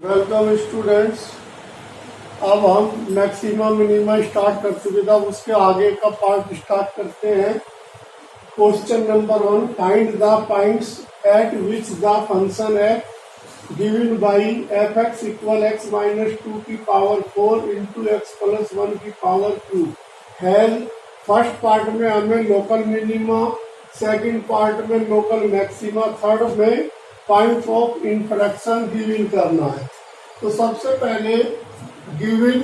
Welcome students. अब हम maxima minima start कर चुके थे, अब उसके आगे का पार्ट स्टार्ट करते हैं। Question number 1, find the points at which the function है given by f x equal x minus 2 की पावर 4 इंटू एक्स प्लस 1 की पावर 2 है। फर्स्ट पार्ट में हमें लोकल मिनिमा, सेकंड पार्ट में लोकल मैक्सिमा, थर्ड में पॉइंट ऑफ इंटरेक्शन गिवन करना है। तो सबसे पहले given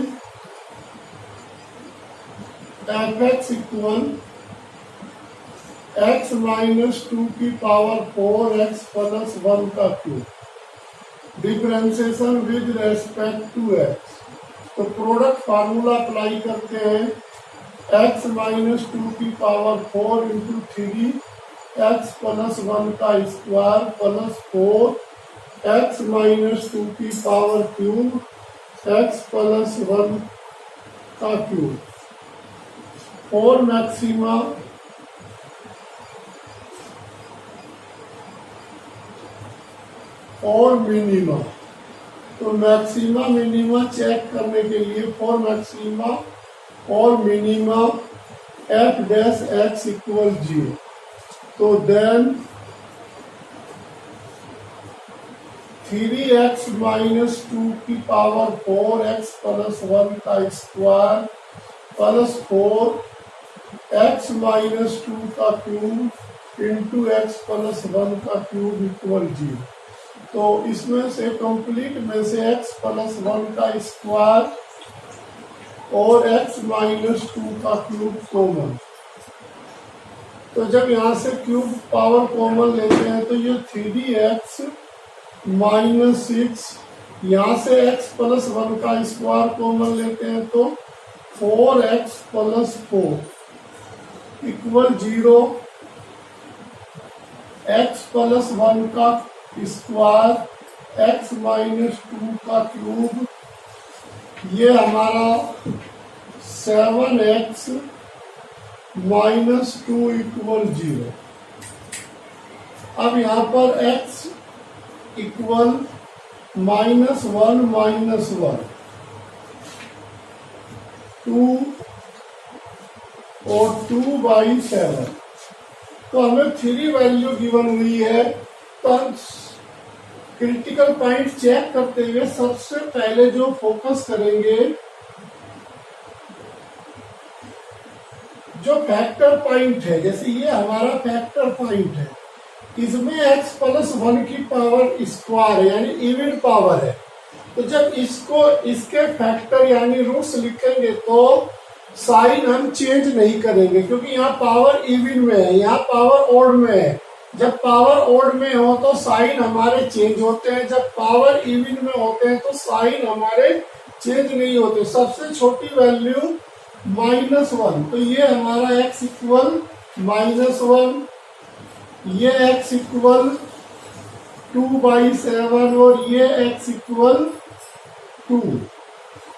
F x equal x minus 2 की पावर 4 एक्स प्लस 1 का cube, differentiation with respect to X. तो प्रोडक्ट फार्मूला अप्लाई करते हैं। एक्स माइनस 2 की पावर 4 इंटू 3 एक्स प्लस 1 का स्क्वायर प्लस 4 एक्स माइनस 2 की पावर क्यूब एक्स प्लस 1 का cube, 4 maxima और मिनिमा। तो मैक्सिमा मिनिमा चेक करने के लिए 4 मैक्सिमा और minima f dash x equal 0। तो देन 3x माइनस 2 की पावर 4x प्लस 1 का स्क्वायर प्लस 4x माइनस 2 का क्यूब इंटू एक्स प्लस 1 का क्यूब इक्वल 0। तो इसमें से कंप्लीट में से x प्लस 1 का स्क्वायर और x माइनस 2 का क्यूब कॉमन। तो जब यहाँ से क्यूब पावर कॉमन लेते हैं तो ये 3x माइनस 6, यहाँ से x प्लस 1 का स्क्वायर कॉमन लेते हैं तो 4x plus 4 equal 0, x plus 1 का स्क्वायर x माइनस 2 का क्यूब, ये हमारा 7x माइनस 2 इक्वल 0। अब यहाँ पर x इक्वल -1 -1 2 और 2/7। तो हमें 3 वैल्यू गिवन हुई है। तो हम क्रिटिकल पॉइंट चेक करते हुए सबसे पहले जो फोकस करेंगे, जो फैक्टर पॉइंट है, जैसे ये हमारा फैक्टर पॉइंट है, इसमें x प्लस 1 की पावर स्क्वायर यानी इवन पावर है। तो जब इसको इसके फैक्टर यानी रूट्स लिखेंगे तो साइन हम चेंज नहीं करेंगे, क्योंकि यहाँ पावर इवन में है, यहाँ पावर ओड में है। जब पावर ओड में हो तो साइन हमारे चेंज होते हैं, जब पावर इवन में होते हैं तो साइन हमारे चेंज नहीं होते। सबसे छोटी वैल्यू -1, तो ये हमारा x इक्वल -1, ये x इक्वल 2/7 और ये x इक्वल 2।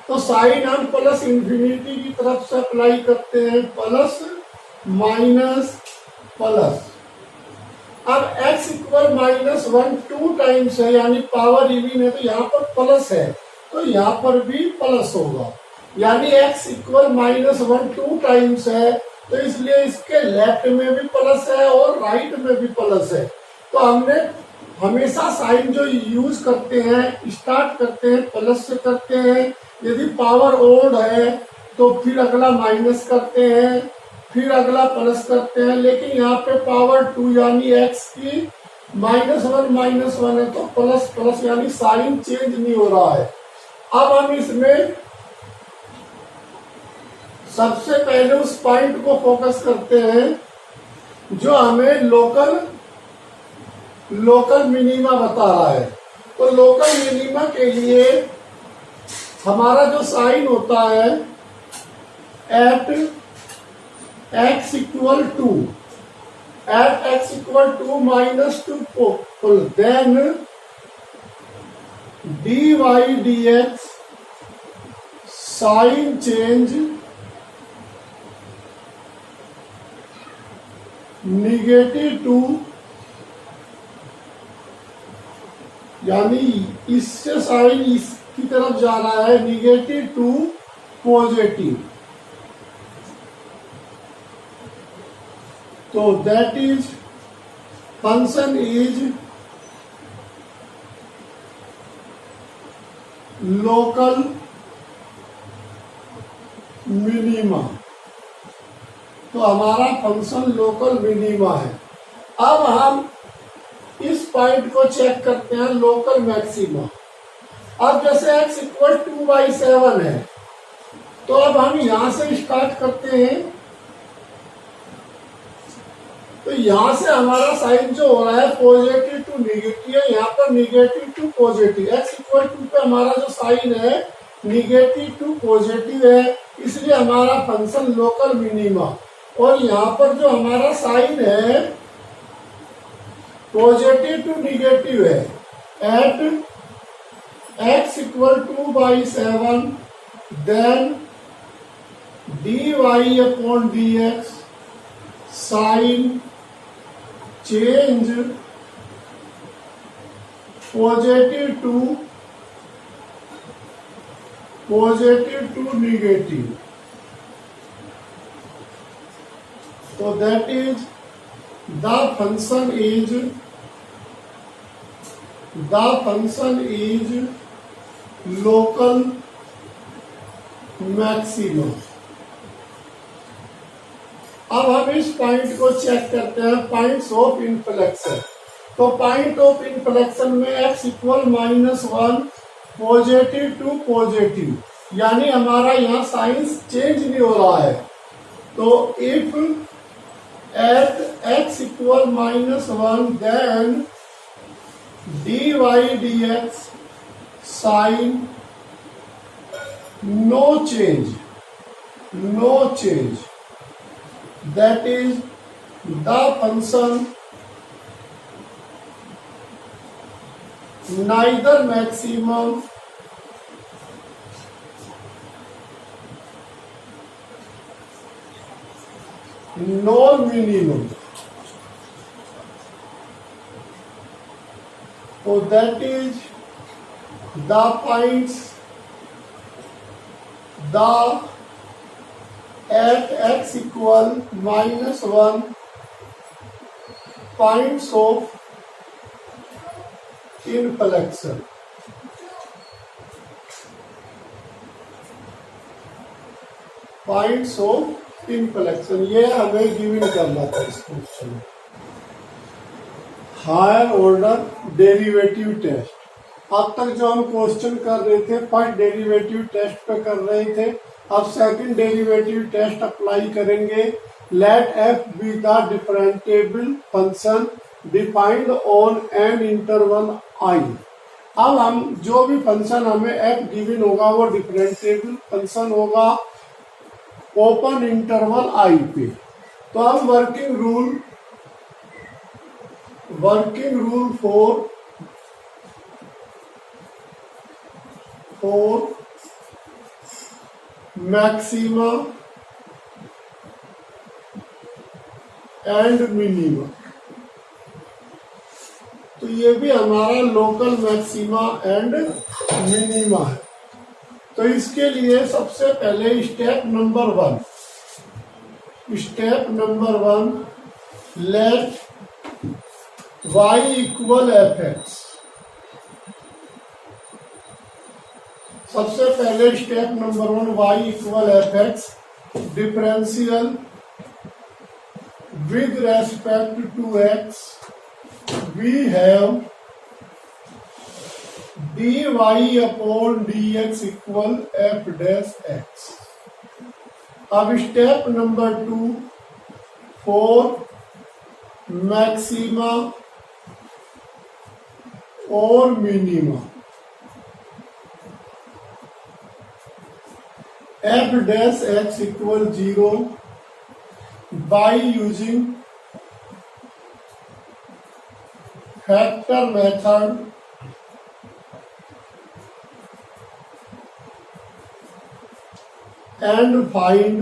तो साइन हम प्लस इंफिनिटी की तरफ से अप्लाई करते हैं, प्लस माइनस प्लस। अब x इक्वल -1 2 टाइम्स है यानी पावर इवन है, तो यहाँ पर प्लस है, तो यहाँ पर भी प्लस होगा, यानी x इक्वल -1 2 टाइम्स है, तो इसलिए इसके लेफ्ट में भी प्लस है और राइट में भी प्लस है। तो हमने हमेशा साइन जो यूज करते हैं, स्टार्ट करते हैं प्लस से करते हैं, यदि पावर ओड है तो फिर अगला माइनस करते हैं, फिर अगला प्लस करते हैं। लेकिन यहाँ पे पावर 2 यानी x की -1 है तो प्लस प्लस यानी साइन चेंज नहीं हो रहा है। अब हम इसमें सबसे पहले उस पॉइंट को फोकस करते हैं जो हमें लोकल मिनिमा बता रहा है। तो लोकल मिनिमा के लिए हमारा जो साइन होता है at x equal 2, at x equal 2 -2 then dy/dx sign change -2 यानी इससे साइन इसकी तरफ जा रहा है, निगेटिव टू पॉजिटिव। तो that is function is local minima. तो हमारा फंक्शन लोकल मिनिमा है। अब हम इस पॉइंट को चेक करते हैं लोकल मैक्सिमा। अब जैसे x इक्वल 2/7 है, तो अब हम यहां से स्टार्ट करते हैं। तो यहां से हमारा साइन जो हो रहा है पॉजिटिव टू निगेटिव है, यहाँ पर negative to positive. x equal 2 पे हमारा जो साइन है निगेटिव टू पॉजिटिव है, इसलिए हमारा फंक्शन लोकल मिनिमा। और यहाँ पर जो हमारा साइन है पॉजिटिव टू निगेटिव है, at x equal 2/7 then dy upon dx sign change positive to negative. तो that is the function is local maximum. अब हम इस पॉइंट को चेक करते हैं, पॉइंट्स ऑफ इनफ्लेक्शन। तो पॉइंट ऑफ इनफ्लेक्शन में x equal -1 positive to positive, यानी हमारा यहाँ साइन चेंज नहीं हो रहा है। तो if at x equal -1 then dy dx sign no change, that is the function neither maximum nor minimum. So that is the points at x equal -1 points of inflection. Points of inflection, ये हमें given करना था इस question में। Higher order derivative test. अब तक जो हम क्वेश्चन कर रहे थे फर्स्ट डेरिवेटिव टेस्ट पे कर रहे थे, अब सेकंड डेरिवेटिव टेस्ट अप्लाई करेंगे। Let f be the differentiable function defined on an interval i। अब हम जो भी फंक्शन हमें f गिवन होगा वो डिफरेंशिएबल फंक्शन होगा ओपन इंटरवल i पे। तो हम working rule for maxima and minima. तो ये भी हमारा लोकल मैक्सिमा एंड मिनिमा है। तो इसके लिए सबसे पहले step number 1 let y equal fx। सबसे पहले step number 1 y equal fx differential with respect to x we have dy upon dx equal f dash x। अब स्टेप नंबर 2 फॉर मैक्सिमा और minima, f dash x equal 0 by using factor method and find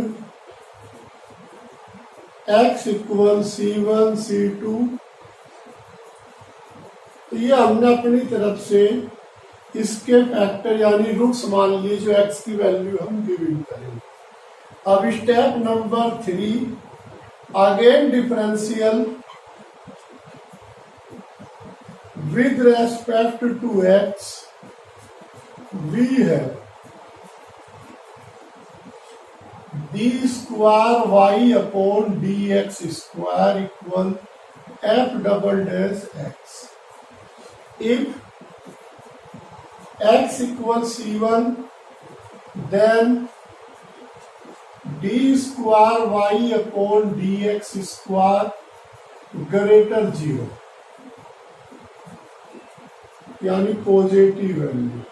x equal c1 c2। तो ये हमने अपनी तरफ से इसके factor यानी रूट्स मान लिए जो x की वैल्यू हम गिवन करेंगे। अब step number 3, again differential with respect to x we है D square Y upon D x square equal f double dash x. If x equals c1 then d square y upon dx square greater 0 यानी positive value.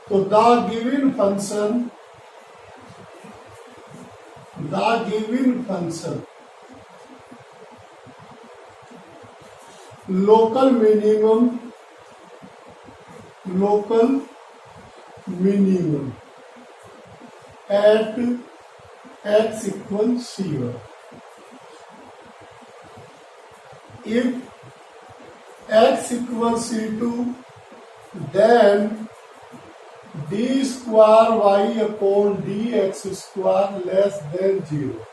तो the given function local minimum at x equal c1 if x equal c2 then d square y upon dx square less than 0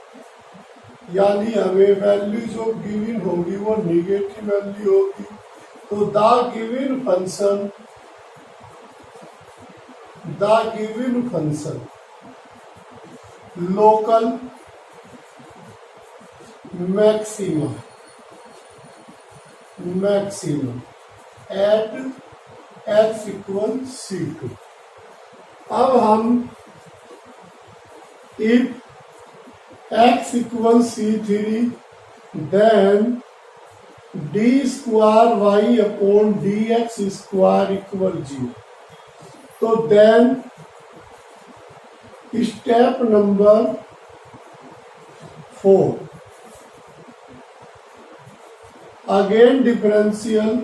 यानी हमें value जो given होगी वो negative value होगी। तो the given function local maximum at x equal c2। अब हम if x equals c3 then d square y upon dx square equal 0। तो then step number 4, again differential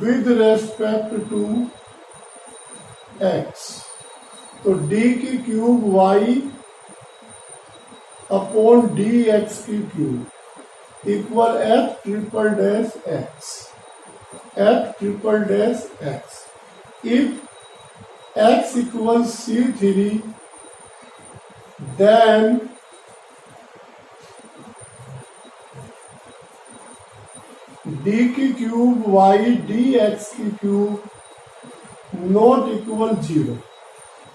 with respect to x। तो d की cube y upon D x की cube equal f triple dash x. If x equal c3 then d की cube y d x की cube not equal 0।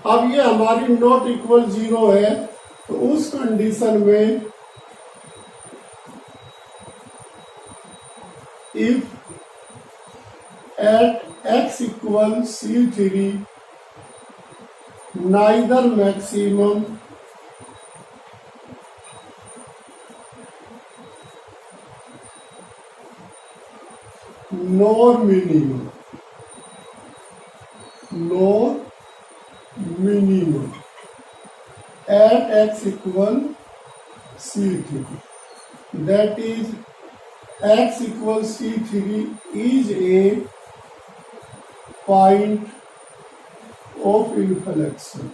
अब ये हमारी not equal 0 है, तो उस कंडीशन में if at x equal c3 neither maximum nor minimum at x equal c3, that is x equal c3 is a point of inflection।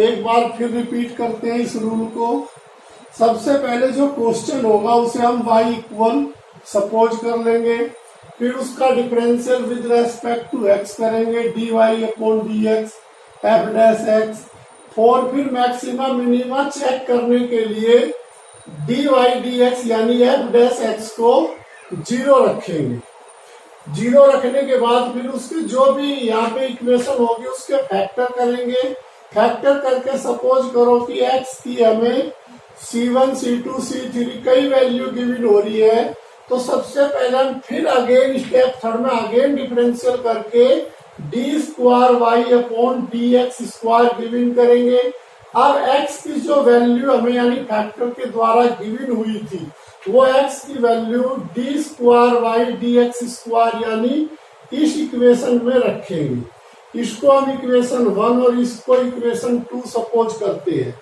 एक बार फिर रिपीट करते हैं इस रूल को। सबसे पहले जो क्वेश्चन होगा उसे हम y इक्वल सपोज कर लेंगे, फिर उसका differential with respect to x करेंगे dy upon dx f dash x। और फिर मैक्सिमा मिनिमा चेक करने के लिए dy dx यानी f डैश x को 0 रखेंगे। 0 रखने के बाद फिर उसके जो भी यहाँ पे इक्वेशन होगी उसके फैक्टर करेंगे। फैक्टर करके सपोज करो कि x की हमें c1 c2 c3 कई वैल्यू गिवन हो रही है, तो सबसे पहले हम फिर अगेन स्टेप थर्ड में अगेन डिफरेंशियल करके D square Y upon D x square given करेंगे। अब x की जो वैल्यू हमें यानी फैक्टर के द्वारा गिवन हुई थी वो x की value D square Y D x square यानी इस इक्वेशन में रखेंगे। इसको हम इक्वेशन 1 और इसको इक्वेशन 2 सपोज करते हैं।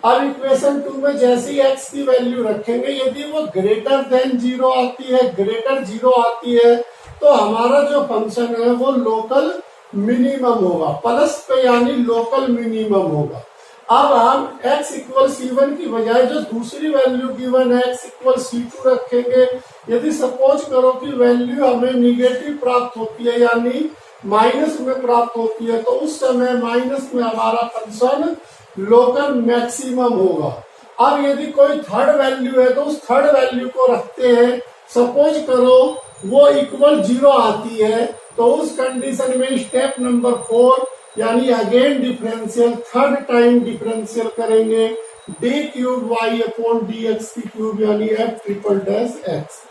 अब इक्वेशन 2 में जैसे ही x की वैल्यू रखेंगे यदि वो ग्रेटर देन 0 आती है, ग्रेटर 0 आती है, तो हमारा जो फंक्शन है वो लोकल मिनिमम होगा, प्लस पे यानी लोकल मिनिमम होगा। अब हम x इक्वल C1 की बजाय जो दूसरी वैल्यू गिवन है x इक्वल C2 रखेंगे। यदि सपोज करो कि वैल्यू हमें निगेटिव प्राप्त होती है यानी माइनस में प्राप्त होती है, तो उस समय माइनस में हमारा फंक्शन लोकल मैक्सिमम होगा। अब यदि कोई थर्ड वैल्यू है तो उस थर्ड वैल्यू को रखते हैं, सपोज करो वो इक्वल 0 आती है, तो उस कंडीशन में स्टेप नंबर 4 यानी again differential, third time differential करेंगे d cube y upon D x की क्यूब यानी एफ ट्रिपल डैश एक्स।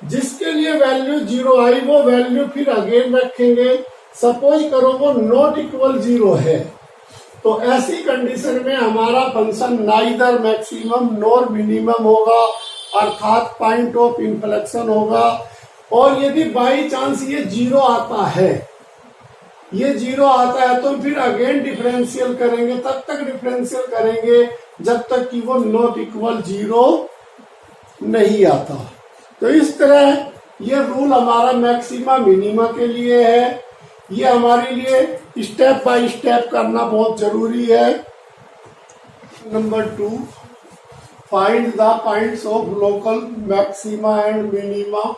जिसके लिए वैल्यू 0 आई वो वैल्यू फिर अगेन रखेंगे। सपोज करो वो नॉट इक्वल 0 है, तो ऐसी कंडीशन में हमारा function neither maximum nor minimum होगा, अर्थात पॉइंट ऑफ इन्फ्लेक्शन होगा। और यदि बाई चांस ये 0 आता है, ये 0 आता है, तो फिर अगेन डिफरेंशियल करेंगे, तब तक डिफरेंशियल करेंगे जब तक कि वो नॉट इक्वल 0 नहीं आता। तो इस तरह ये रूल हमारा मैक्सिमा मिनिमा के लिए है। ये हमारे लिए स्टेप बाय स्टेप करना बहुत जरूरी है। Number 2, find the points of local maxima and minima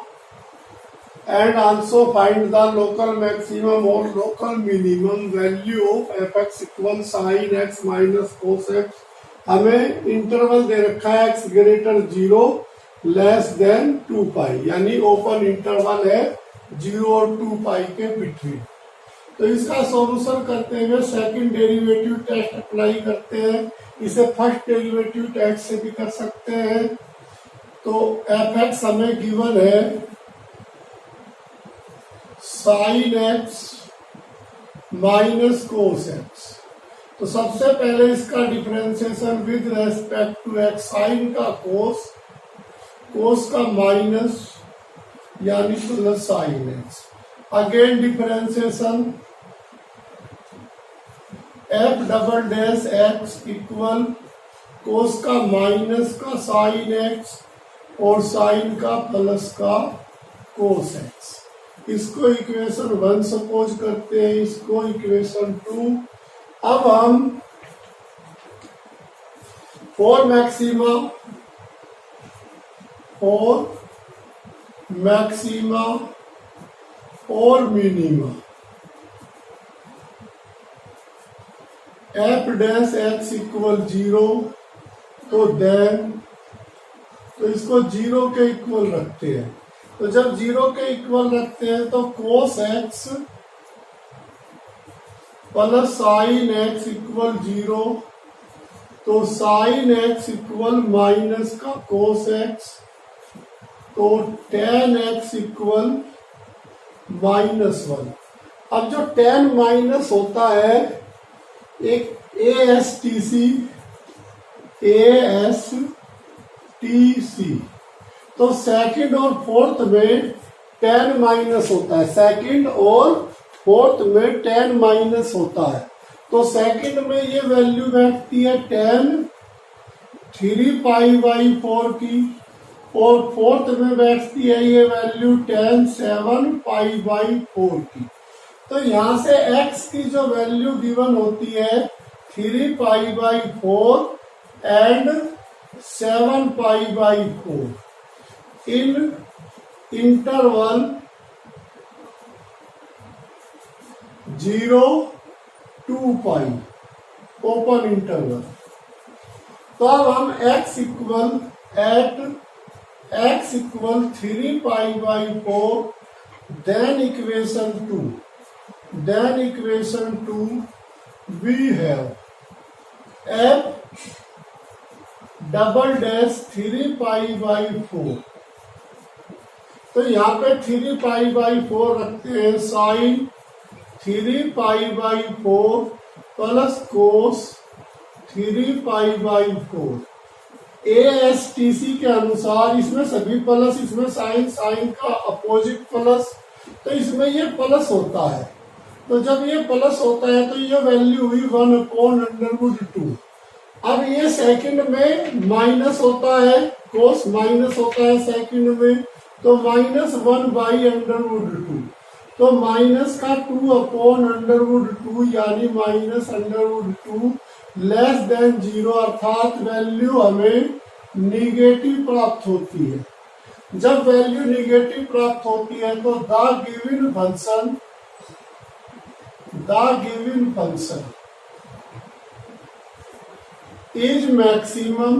and also find the local maximum or local minimum value of f(x) equal sin x minus cos x। हमें इंटरवल दे रखा है x greater 0 less than 2 पाई, यानी open interval है 0 और 2 पाई के between. तो इसका solution करते हुए सेकंड डेरिवेटिव टेस्ट अप्लाई करते हैं। इसे फर्स्ट डेरिवेटिव टेस्ट से भी कर सकते हैं। तो f(x) हमें गिवन है sine x minus cos x. तो सबसे पहले इसका differentiation with respect to x, sine का कोस, कोस का माइनस यानी plus sine x. Again differentiation f double dash x equal cos का माइनस का साइन एक्स और साइन का प्लस का कोस एक्स। इसको इक्वेशन 1 सपोज करते हैं, इसको इक्वेशन 2। अब हम फॉर मैक्सिमा और minima f dash x equal 0, तो देन तो इसको 0 के इक्वल रखते हैं। तो जब 0 के इक्वल रखते हैं तो cos x plus sine x equal 0, तो साइन एक्स इक्वल माइनस का कोस एक्स, तो टेन एक्स इक्वल -1। अब जो टेन माइनस होता है एक ASTC, तो सेकंड और फोर्थ में टेन माइनस होता है, सेकंड और फोर्थ में टेन माइनस होता है। तो सेकंड में ये वैल्यू बैठती है टेन 3 पाई बाई 4 की, और फोर्थ में बैठती है ये वैल्यू टेन 7 पाई बाई 4 की। तो यहाँ से x की जो वैल्यू गिवन होती है 3 pi by 4 and 7 pi by 4 in interval 0 2 pi open interval. तो अब हम x equal 3 pi by 4, then equation 2 we have f double dash 3 pi by 4। तो यहाँ पे 3 पाई बाई 4 रखते हैं, sine 3 pi by 4 plus cos 3 pi by 4। ASTC के अनुसार इसमें सभी प्लस, इसमें साइन का अपोजिट प्लस, तो इसमें ये प्लस होता है। तो जब ये प्लस होता है तो ये वैल्यू हुई 1/√2। अब ये सेकंड में माइनस होता है, कोस माइनस होता है सेकंड में, तो -1/√2। तो माइनस का 2/√2 यानी -√2 लेस देन 0 अर्थात वैल्यू हमें निगेटिव प्राप्त होती है। जब वैल्यू निगेटिव प्राप्त होती है तो the given function is maximum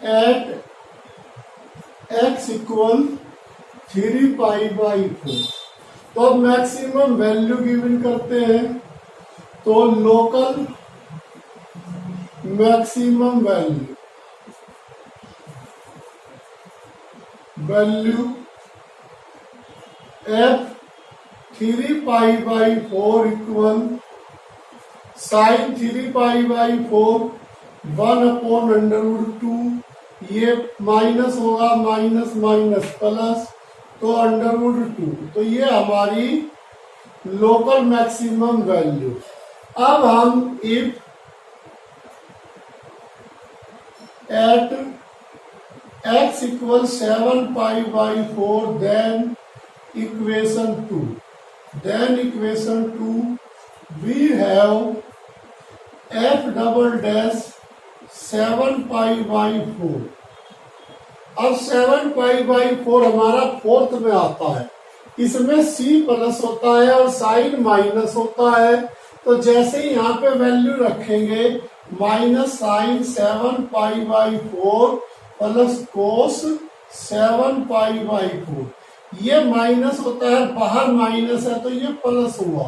at x equal 3π/4। तो अब मैक्सिमम वैल्यू गिवन करते हैं, तो local maximum value f 3π/4 equal sine 3π/4 1/√2, ये माइनस होगा माइनस माइनस प्लस तो √2। तो ये हमारी लोकल मैक्सिमम वैल्यू। अब हम if at x equal 7π/4 then equation 2 we have f double dash 7π/4। अब 7π/4 हमारा फोर्थ में आता है, इसमें c प्लस होता है और साइन माइनस होता है। तो जैसे ही यहाँ पे वैल्यू रखेंगे माइनस साइन 7π/4 प्लस कोस 7π/4, ये माइनस होता है, बाहर माइनस है तो ये प्लस हुआ।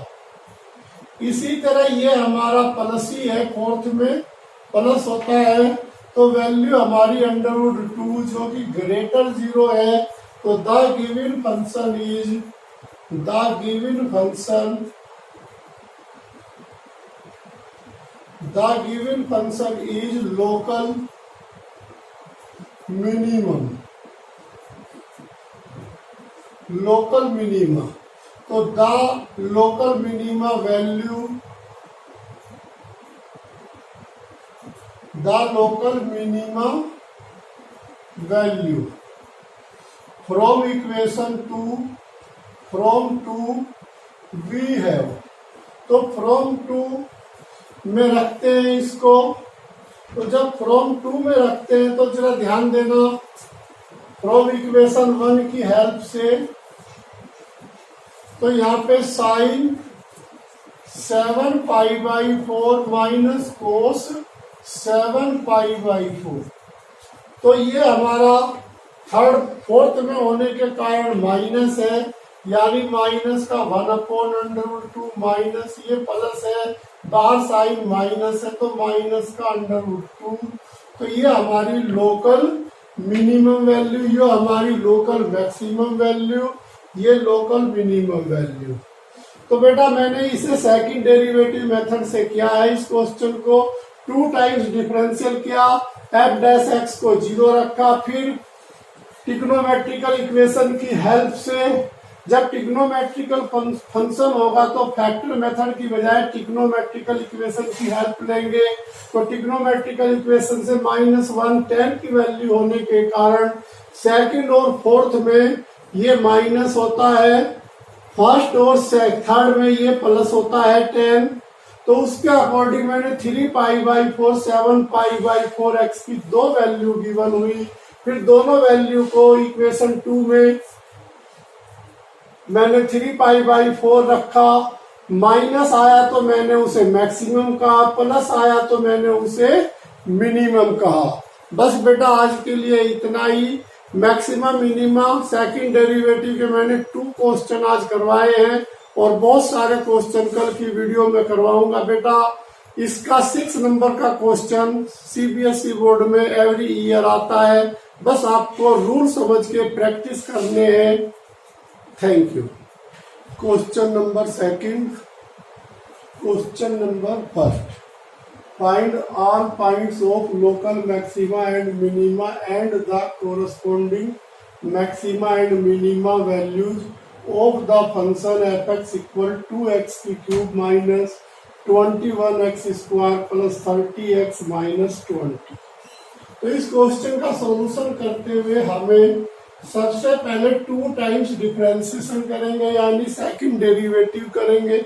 इसी तरह ये हमारा प्लस ही है, फोर्थ में प्लस होता है तो वैल्यू हमारी √2 जो कि ग्रेटर 0 है। तो the given function is local minimum. तो the local minima value from equation 2 we have. तो फ्रॉम 2 में रखते हैं इसको। तो जब फ्रॉम 2 में रखते हैं तो जरा ध्यान देना, फ्रॉम इक्वेशन 1 की हेल्प से, तो यहाँ पे साइन 7π/4 माइनस कोस 7π/4। तो ये हमारा फोर्थ में होने के कारण माइनस है, यानी माइनस का 1/√2 माइनस ये प्लस है, बाहर साइन माइनस है तो माइनस का √2। तो ये हमारी लोकल मिनिमम वैल्यू, ये हमारी लोकल मैक्सिमम वैल्यू, ये लोकल मिनिमम वैल्यू। तो बेटा मैंने इसे सेकंड डेरिवेटिव मेथड से किया है। इस क्वेश्चन को 2 टाइम्स डिफरेंशियल किया, f डैश x को 0 रखा, फिर ट्रिग्नोमेट्रिकल इक्वेशन की हेल्प से, जब ट्रिग्नोमेट्रिकल फंक्शन होगा तो फैक्टर मेथड की बजाय ट्रिग्नोमेट्रिकल इक्वेशन की हेल्प लेंगे। तो ट्रिग्नोमेट्रिकल इक्वेशन से -110 की वैल्यू होने के कारण सेकंड और फोर्थ में ये माइनस होता है, फर्स्ट और थर्ड में ये प्लस होता है 10। तो उसके अकॉर्डिंग मैंने 3π/4 7π/4 x की 2 वैल्यू गिवन हुई। फिर दोनों वैल्यू को इक्वेशन 2 में मैंने 3π/4 रखा, माइनस आया तो मैंने उसे मैक्सिमम कहा, प्लस आया तो मैंने उसे मिनिमम कहा। बस बेटा आज के लिए इतना ही। मैक्सिमम मिनिमा सेकंड डेरिवेटिव के मैंने 2 क्वेश्चन आज करवाए हैं और बहुत सारे क्वेश्चन कल की वीडियो में करवाऊंगा बेटा। इसका 6 नंबर का क्वेश्चन सीबीएसई बोर्ड में एवरी ईयर आता है, बस आपको रूल समझ के प्रैक्टिस करने हैं। Thank you. Question number second. Question number first, find all points of local maxima and minima and the corresponding maxima and minima values of the function f(x) equal 2x cube minus 21x² plus 30x minus 20। तो इस question का solution करते हुए हमें सबसे पहले 2 times differentiation करेंगे, यानी सेकंड डेरिवेटिव करेंगे।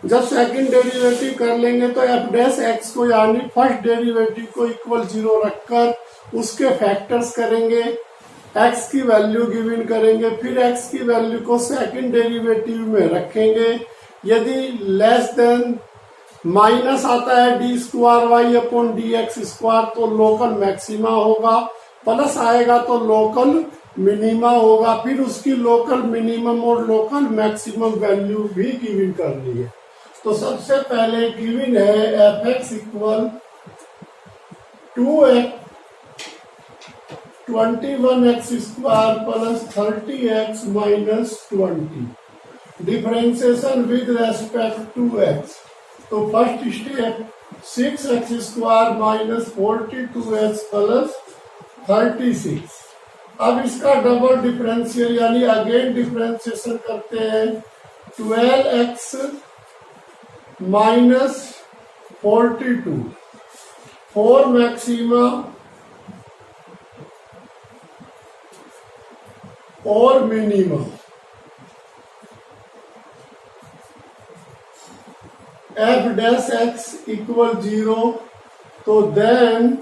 जब सेकंड डेरिवेटिव कर लेंगे तो एफ डैश एक्स को यानी फर्स्ट डेरिवेटिव को इक्वल 0 रखकर उसके फैक्टर्स करेंगे, एक्स की वैल्यू गिवन करेंगे, फिर एक्स की वैल्यू को सेकंड डेरिवेटिव में रखेंगे। यदि लेस देन माइनस आता है D square Y upon D x square तो लोकल मैक्सिमा होगा, प्लस आएगा तो लोकल मिनिमा होगा। फिर उसकी लोकल मिनिमम और लोकल मैक्सिमम वैल्यू भी गिवन करनी है। तो सबसे पहले गिवन है F x equal 21x² plus 30x minus 20 differentiation with respect to x। तो first step 6x² minus 42x plus 36। अब इसका डबल डिफरेंशियल यानी अगेन डिफरेंशिएशन करते हैं 12x माइनस 42 4 मैक्सिमा और minimum. F dash x equal 0 तो then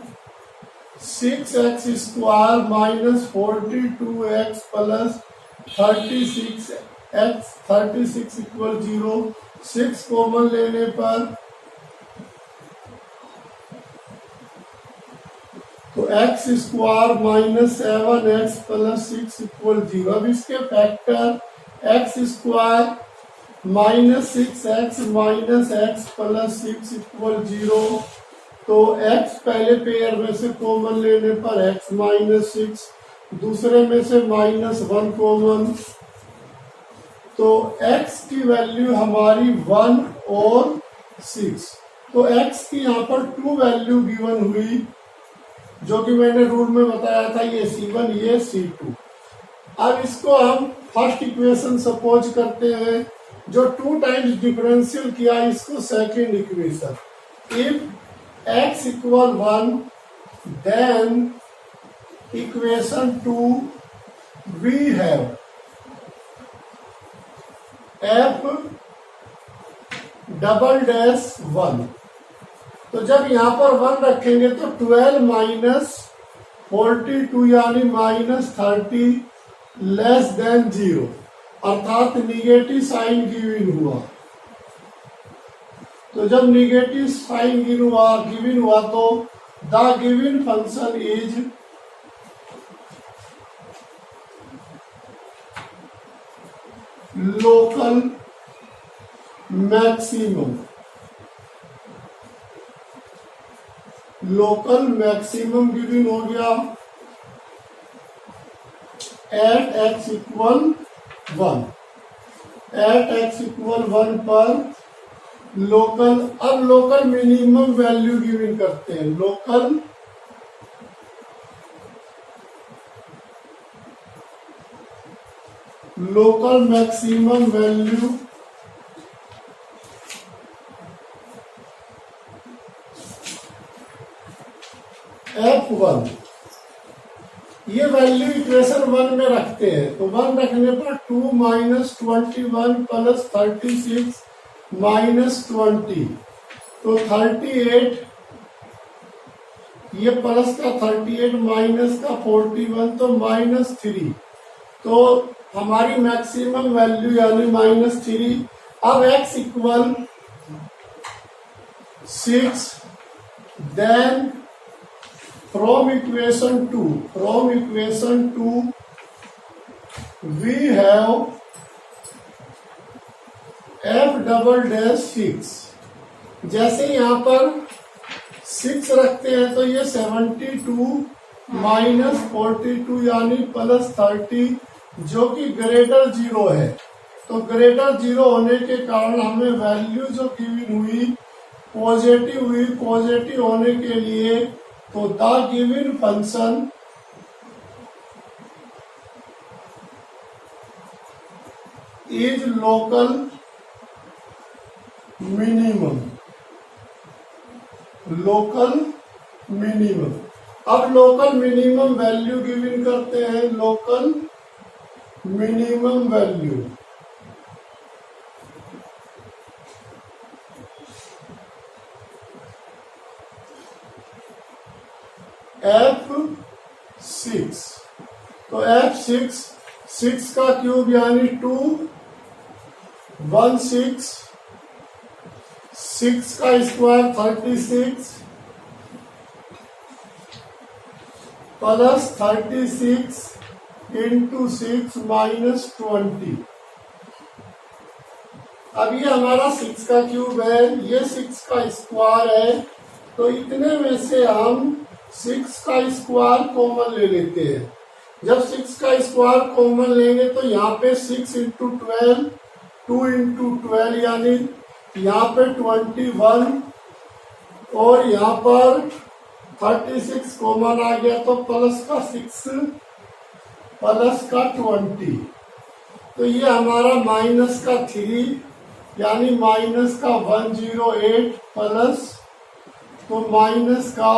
6x² minus 42x plus 36 equal 0। 6 common लेने पर तो x² minus 7x plus 6 equal 0। अब इसके factor x² minus 6x minus x plus 6 equal 0। तो x पहले पेयर में से कॉमन लेने पर x माइनस 6, दूसरे में से -1 कॉमन, तो x की वैल्यू हमारी 1 और 6। तो x की यहाँ पर 2 वैल्यू गिवन हुई, जो कि मैंने रूल में बताया था, ये C1 ये C2। अब इसको हम फर्स्ट इक्वेशन सपोज करते हैं, जो 2 टाइम्स डिफरेंशियल किया इसको second equation. If x equal 1 then equation 2 we have f double dash 1। तो जब यहाँ पर 1 रखेंगे तो 12 माइनस 42 यानी माइनस 30 लेस देन 0, अर्थात निगेटिव साइन गिवन हुआ। तो जब निगेटिव साइन गिवन हुआ तो the given function is local maximum. Local maximum given हो गया at x equal 1। At x equal 1 पर लोकल, अब लोकल मिनिमम वैल्यू गिवन करते हैं। लोकल मैक्सिमम वैल्यू F1, ये वैल्यू इक्वेशन 1 में रखते हैं। तो 1 रखने पर 2 माइनस 21 प्लस 36 माइनस 20 तो 38, ये प्लस का 38 माइनस का 41 तो -3। तो हमारी मैक्सिमम वैल्यू यानी -3। अब x equal 6 then from equation 2 we have f double dash 6। जैसे यहाँ पर 6 रखते हैं तो ये 72 माइनस 42 यानी प्लस 30, जो कि ग्रेटर 0 है। तो ग्रेटर 0 होने के कारण हमें वैल्यू जो गिवन हुई पॉजिटिव हुई। पॉजिटिव होने के लिए तो the given function is local minimum. Local minimum. अब लोकल मिनिमम वैल्यू गिवन करते हैं, लोकल मिनिमम वैल्यू F6। तो F6 6 का क्यूब यानी 2 1 6, 6 का स्क्वायर 36 प्लस 36 इंटू 6 माइनस 20। अब ये हमारा 6 का क्यूब है, ये 6 का स्क्वायर है, तो इतने में से हम 6 का स्क्वायर कॉमन ले लेते हैं। जब 6 का स्क्वायर कॉमन लेंगे तो यहाँ पे 6 इंटू 12 2 इंटू 12 यानी यहाँ पे 21 और यहाँ पर 36 कॉमन आ गया तो प्लस का 6 प्लस का 20। तो ये हमारा माइनस का 3 यानी माइनस का 108 प्लस तो माइनस का,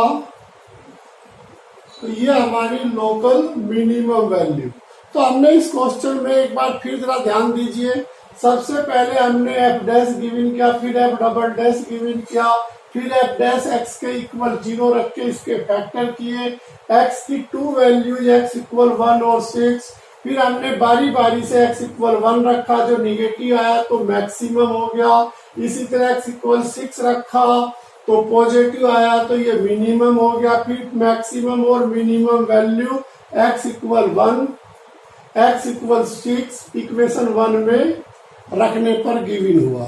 तो ये हमारी लोकल मिनिमम वैल्यू। तो हमने इस क्वेश्चन में एक बार फिर जरा ध्यान दीजिए, सबसे पहले हमने एफ डैश गिवन किया, फिर एफ डबल डैश गिवन किया, फिर एफ डैश एक्स के इक्वल 0 रख के इसके फैक्टर किए, एक्स की 2 वैल्यूज एक्स इक्वल 1 और 6, फिर हमने बारी बारी से एक्स इक्वल 1 रखा, जो निगेटिव आया तो मैक्सिमम हो गया, इसी तरह एक्स इक्वल 6 रखा तो पॉजिटिव आया तो ये मिनिमम हो गया, फिर मैक्सिमम और minimum value x equal 1 x equal 6 equation 1 में रखने पर गिवन हुआ।